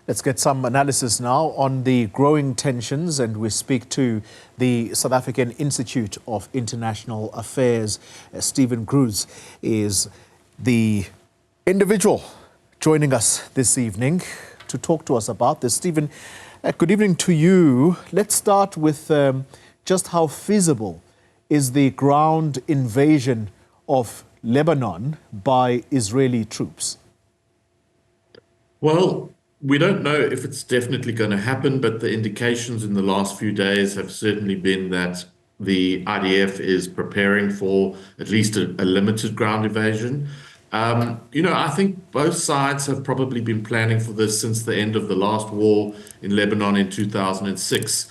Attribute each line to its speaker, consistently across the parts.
Speaker 1: Let's get some analysis now on the growing tensions, and we speak to the South African Institute of International Affairs. Steven Gruzd is the individual joining us this evening to talk to us about this. Steven, good evening to you. Let's start with just how feasible is the ground invasion of Lebanon by Israeli troops?
Speaker 2: Well, we don't know if it's definitely going to happen, but the indications in the last few days have certainly been that the IDF is preparing for at least a limited ground invasion. I think both sides have probably been planning for this since the end of the last war in Lebanon in 2006.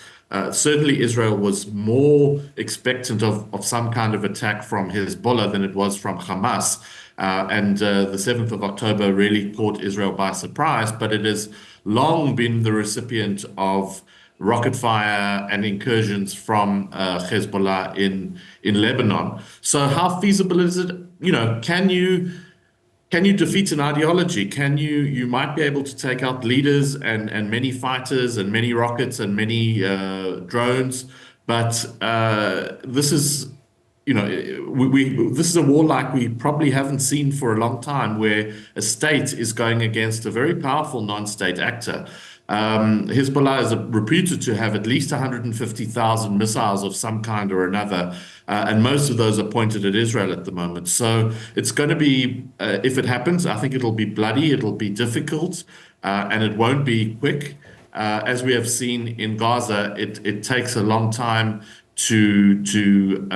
Speaker 2: Certainly Israel was more expectant of some kind of attack from Hezbollah than it was from Hamas. The 7th of October really caught Israel by surprise, but it has long been the recipient of rocket fire and incursions from Hezbollah in Lebanon. So how feasible is it? Can you defeat an ideology? You might be able to take out leaders and many fighters and many rockets and many drones, but this is this is a war like we probably haven't seen for a long time, where a state is going against a very powerful non-state actor. Hezbollah is reputed to have at least 150,000 missiles of some kind or another, and most of those are pointed at Israel at the moment. So it's going to be, if it happens, I think it'll be bloody, it'll be difficult, and it won't be quick. As we have seen in Gaza, it takes a long time to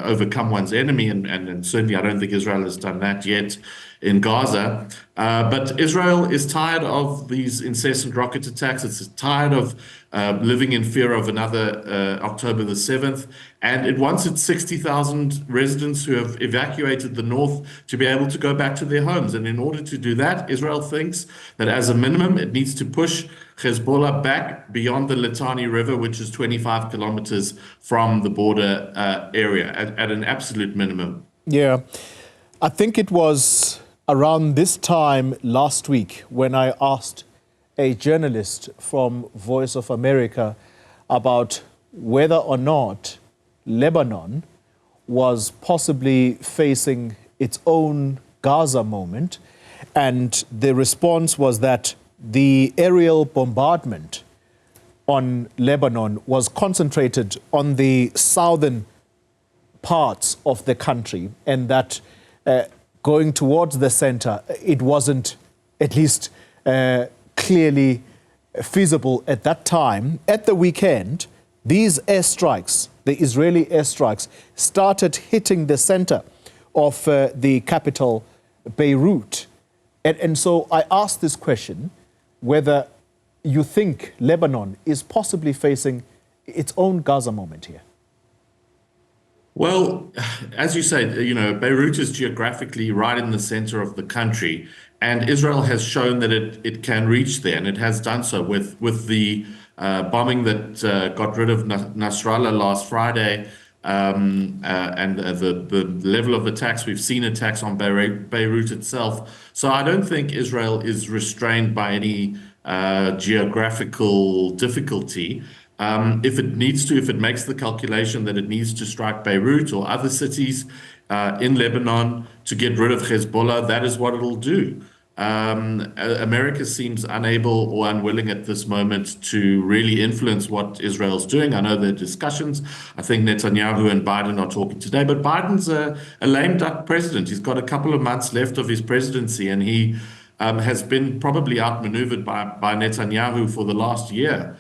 Speaker 2: overcome one's enemy, and certainly I don't think Israel has done that yet in Gaza. But Israel is tired of these incessant rocket attacks. It's tired of living in fear of another October the 7th. And it wants its 60,000 residents who have evacuated the north to be able to go back to their homes. And in order to do that, Israel thinks that as a minimum, it needs to push Hezbollah back beyond the Litani River, which is 25 kilometers from the border area, at an absolute minimum.
Speaker 1: Yeah, I think it was around this time last week when I asked a journalist from Voice of America about whether or not Lebanon was possibly facing its own Gaza moment. And the response was that the aerial bombardment on Lebanon was concentrated on the southern parts of the country, and that going towards the center, it wasn't at least clearly feasible at that time. At the weekend, these airstrikes, the Israeli airstrikes, started hitting the center of the capital, Beirut. And so I asked this question, whether you think Lebanon is possibly facing its own Gaza moment here.
Speaker 2: Well, as you say, Beirut is geographically right in the center of the country, and Israel has shown that it can reach there, and it has done so with the bombing that got rid of Nasrallah last Friday, and the level of attacks. We've seen attacks on Beirut itself. So I don't think Israel is restrained by any geographical difficulty. If it makes the calculation that it needs to strike Beirut or other cities in Lebanon to get rid of Hezbollah, that is what it'll do. America seems unable or unwilling at this moment to really influence what Israel's doing. I know there are discussions. I think Netanyahu and Biden are talking today, but Biden's a lame duck president. He's got a couple of months left of his presidency, and he has been probably outmaneuvered by Netanyahu for the last year.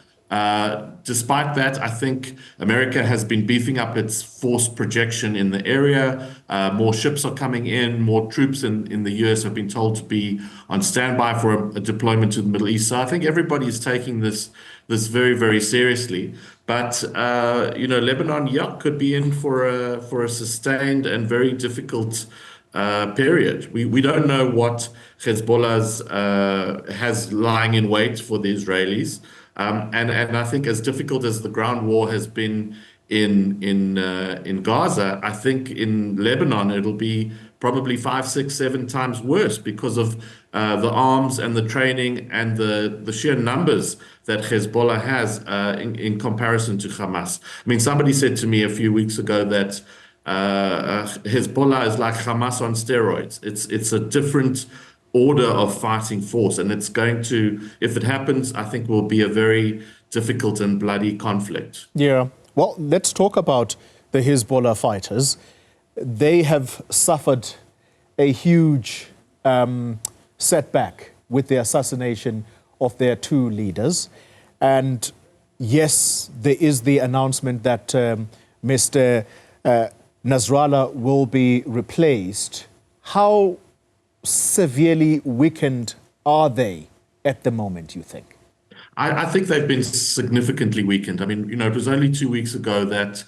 Speaker 2: Despite that, I think America has been beefing up its force projection in the area. More ships are coming in, more troops in the US have been told to be on standby for a deployment to the Middle East. So I think everybody is taking this very, very seriously. But Lebanon, could be in for a sustained and very difficult period. We don't know what Hezbollah's has lying in wait for the Israelis. And I think as difficult as the ground war has been in Gaza, I think in Lebanon it'll be probably 5, 6, 7 times worse because of the arms and the training and the sheer numbers that Hezbollah has in comparison to Hamas. I mean, somebody said to me a few weeks ago that Hezbollah is like Hamas on steroids. It's a different order of fighting force, and it's going to, if it happens, I think will be a very difficult and bloody conflict.
Speaker 1: Yeah. Well, let's talk about the Hezbollah fighters. They have suffered a huge setback with the assassination of their two leaders. And yes, there is the announcement that Mr. Nasrallah will be replaced. How severely weakened are they at the moment, you think?
Speaker 2: I think they've been significantly weakened. I mean, it was only 2 weeks ago that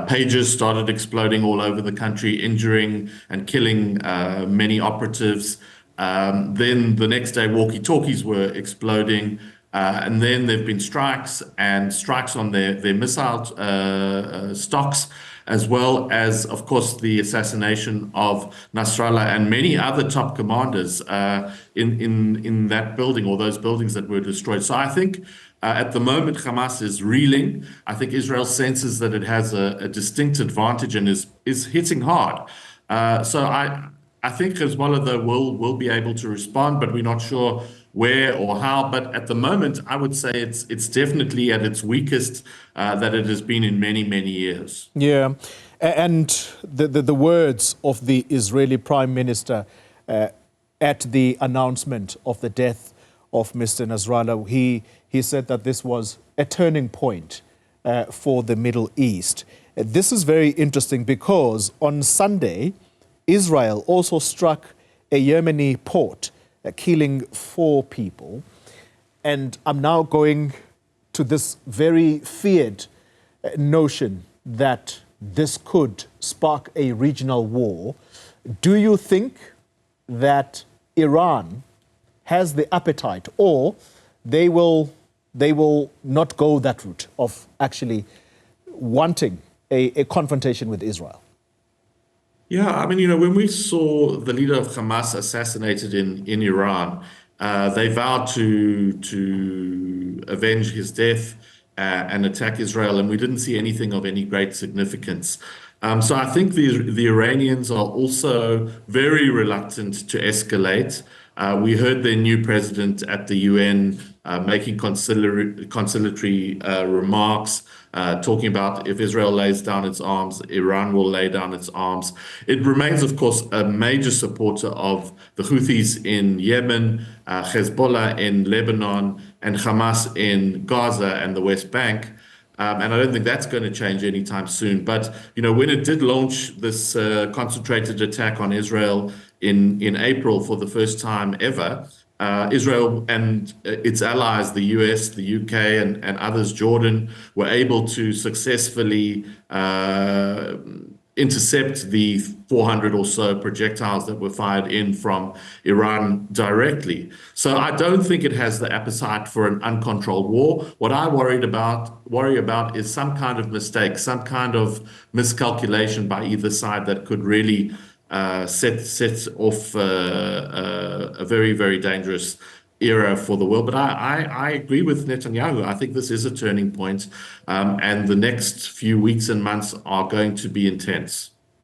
Speaker 2: pages started exploding all over the country, injuring and killing many operatives. Then the next day, walkie-talkies were exploding. And then there have been strikes on their missile stocks, as well as, of course, the assassination of Nasrallah and many other top commanders in that building, or those buildings that were destroyed. So I think at the moment, Hamas is reeling. I think Israel senses that it has a distinct advantage and is hitting hard. So I think Hezbollah, though, will be able to respond, but we're not sure where or how. But at the moment, I would say it's definitely at its weakest that it has been in many, many years.
Speaker 1: Yeah, and the words of the Israeli Prime Minister at the announcement of the death of Mr. Nasrallah, he said that this was a turning point for the Middle East. This is very interesting because on Sunday, Israel also struck a Yemeni port, killing 4 people. And I'm now going to this very feared notion that this could spark a regional war. Do you think that Iran has the appetite, or they will not go that route of actually wanting a confrontation with Israel?
Speaker 2: Yeah, I mean, when we saw the leader of Hamas assassinated in Iran, they vowed to avenge his death and attack Israel, and we didn't see anything of any great significance. So I think the Iranians are also very reluctant to escalate. We heard their new president at the UN making conciliatory remarks, talking about if Israel lays down its arms, Iran will lay down its arms. It remains, of course, a major supporter of the Houthis in Yemen, Hezbollah in Lebanon, and Hamas in Gaza and the West Bank. And I don't think that's going to change anytime soon. But, when it did launch this concentrated attack on Israel in April for the first time ever, Israel and its allies, the US, the UK, and others, Jordan, were able to successfully intercept the 400 or so projectiles that were fired in from Iran directly. So I don't think it has the appetite for an uncontrolled war. What I worry about is some kind of mistake, some kind of miscalculation by either side that could really set off a very, very dangerous era for the world. But I agree with Netanyahu. I think this is a turning point, and the next few weeks and months are going to be intense.